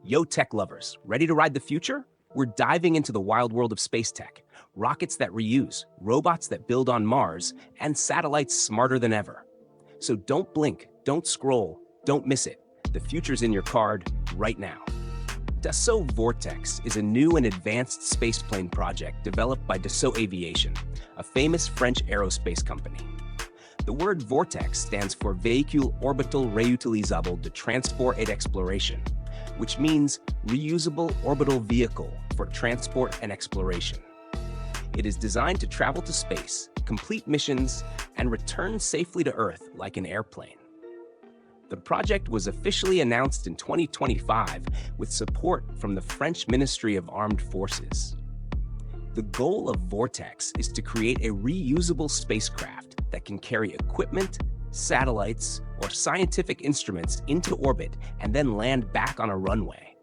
Yo, tech lovers, ready to ride the future? We're diving into the wild world of space tech. Rockets that reuse, robots that build on Mars, and satellites smarter than ever. So don't blink, don't scroll, don't miss it. The future's in your card right now. Dassault Vortex is a new and advanced spaceplane project developed by Dassault Aviation, a famous French aerospace company. The word vortex stands for Véhicule Orbital Réutilisable de Transport et d'Exploration, which means reusable orbital vehicle for transport and exploration. It is designed to travel to space, complete missions, and return safely to Earth like an airplane. The project was officially announced in 2025 with support from the French Ministry of Armed Forces. The goal of Vortex is to create a reusable spacecraft that can carry equipment, satellites, or scientific instruments into orbit and then land back on a runway.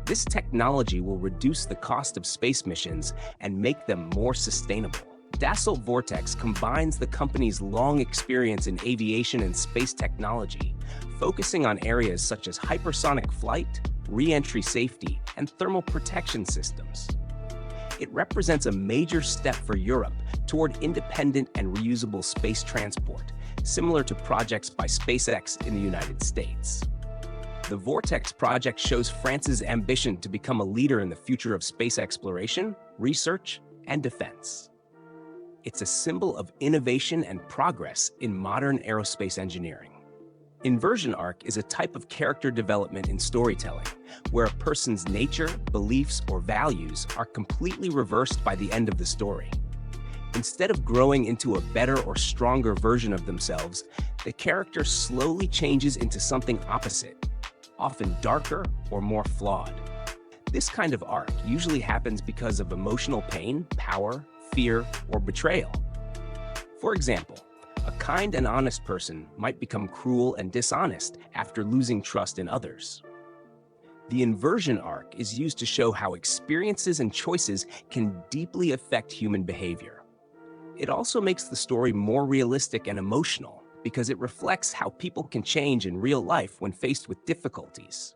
This technology will reduce the cost of space missions and make them more sustainable. Dassault Vortex combines the company's long experience in aviation and space technology, focusing on areas such as hypersonic flight, re-entry safety, and thermal protection systems. It represents a major step for Europe toward independent and reusable space transport, similar to projects by SpaceX in the United States. The Vortex project shows France's ambition to become a leader in the future of space exploration, research, and defense. It's a symbol of innovation and progress in modern aerospace engineering. Inversion arc is a type of character development in storytelling, where a person's nature, beliefs, or values are completely reversed by the end of the story. Instead of growing into a better or stronger version of themselves, the character slowly changes into something opposite, often darker or more flawed. This kind of arc usually happens because of emotional pain, power, fear, or betrayal. For example, a kind and honest person might become cruel and dishonest after losing trust in others. The inversion arc is used to show how experiences and choices can deeply affect human behavior. It also makes the story more realistic and emotional because it reflects how people can change in real life when faced with difficulties.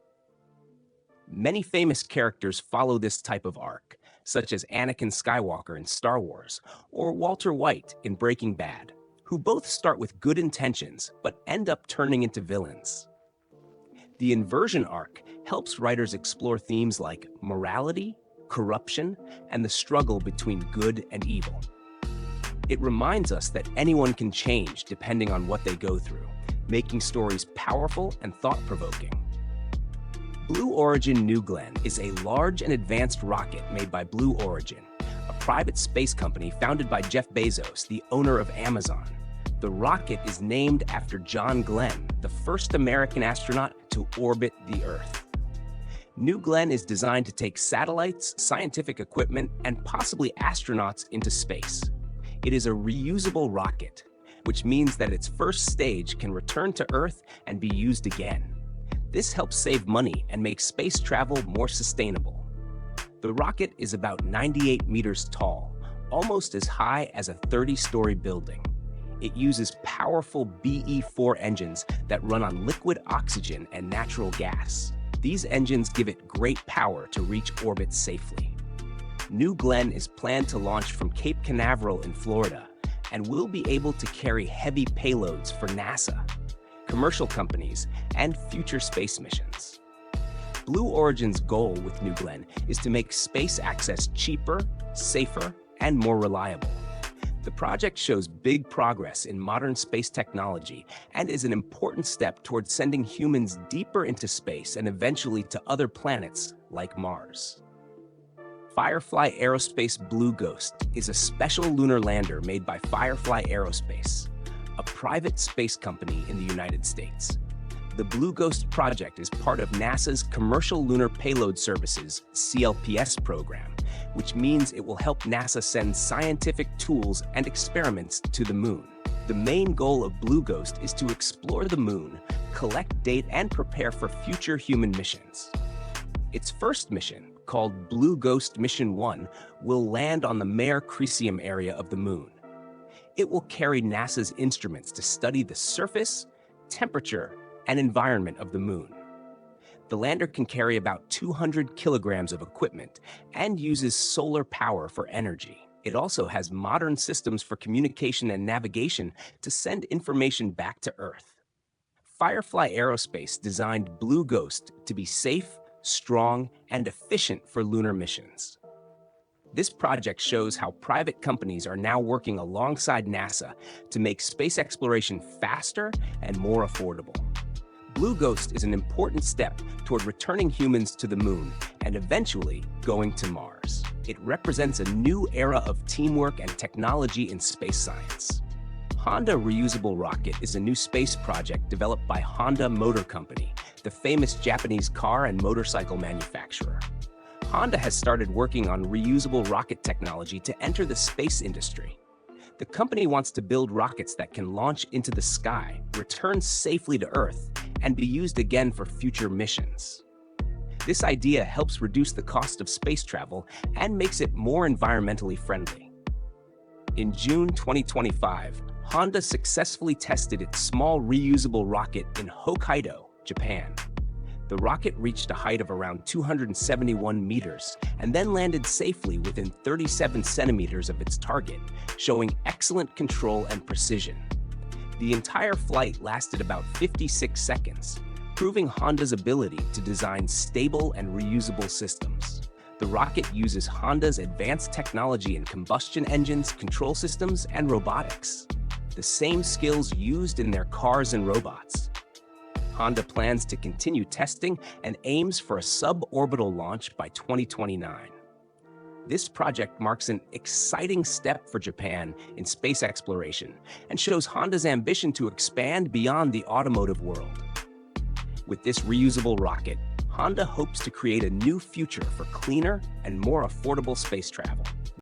Many famous characters follow this type of arc, such as Anakin Skywalker in Star Wars or Walter White in Breaking Bad, who both start with good intentions but end up turning into villains. The inversion arc helps writers explore themes like morality, corruption, and the struggle between good and evil. It reminds us that anyone can change depending on what they go through, making stories powerful and thought-provoking. Blue Origin New Glenn is a large and advanced rocket made by Blue Origin, a private space company founded by Jeff Bezos, the owner of Amazon. The rocket is named after John Glenn, the first American astronaut to orbit the Earth. New Glenn is designed to take satellites, scientific equipment, and possibly astronauts into space. It is a reusable rocket, which means that its first stage can return to Earth and be used again. This helps save money and make space travel more sustainable. The rocket is about 98 meters tall, almost as high as a 30-story building. It uses powerful BE-4 engines that run on liquid oxygen and natural gas. These engines give it great power to reach orbit safely. New Glenn is planned to launch from Cape Canaveral in Florida and will be able to carry heavy payloads for NASA, commercial companies, and future space missions. Blue Origin's goal with New Glenn is to make space access cheaper, safer, and more reliable. The project shows big progress in modern space technology and is an important step towards sending humans deeper into space and eventually to other planets like Mars. Firefly Aerospace Blue Ghost is a special lunar lander made by Firefly Aerospace, a private space company in the United States. The Blue Ghost project is part of NASA's Commercial Lunar Payload Services (CLPS) program, which means it will help NASA send scientific tools and experiments to the moon. The main goal of Blue Ghost is to explore the moon, collect data, and prepare for future human missions. Its first mission, called Blue Ghost Mission 1, will land on the Mare Crisium area of the moon. It will carry NASA's instruments to study the surface, temperature, and environment of the moon. The lander can carry about 200 kilograms of equipment and uses solar power for energy. It also has modern systems for communication and navigation to send information back to Earth. Firefly Aerospace designed Blue Ghost to be safe, strong, and efficient for lunar missions. This project shows how private companies are now working alongside NASA to make space exploration faster and more affordable. Blue Ghost is an important step toward returning humans to the moon and eventually going to Mars. It represents a new era of teamwork and technology in space science. Honda Reusable Rocket is a new space project developed by Honda Motor Company, the famous Japanese car and motorcycle manufacturer. Honda has started working on reusable rocket technology to enter the space industry. The company wants to build rockets that can launch into the sky, return safely to Earth, and be used again for future missions. This idea helps reduce the cost of space travel and makes it more environmentally friendly. In June 2025, Honda successfully tested its small reusable rocket in Hokkaido, Japan. The rocket reached a height of around 271 meters and then landed safely within 37 centimeters of its target, showing excellent control and precision. The entire flight lasted about 56 seconds, proving Honda's ability to design stable and reusable systems. The rocket uses Honda's advanced technology in combustion engines, control systems, and robotics, the same skills used in their cars and robots. Honda plans to continue testing and aims for a suborbital launch by 2029. This project marks an exciting step for Japan in space exploration and shows Honda's ambition to expand beyond the automotive world. With this reusable rocket, Honda hopes to create a new future for cleaner and more affordable space travel.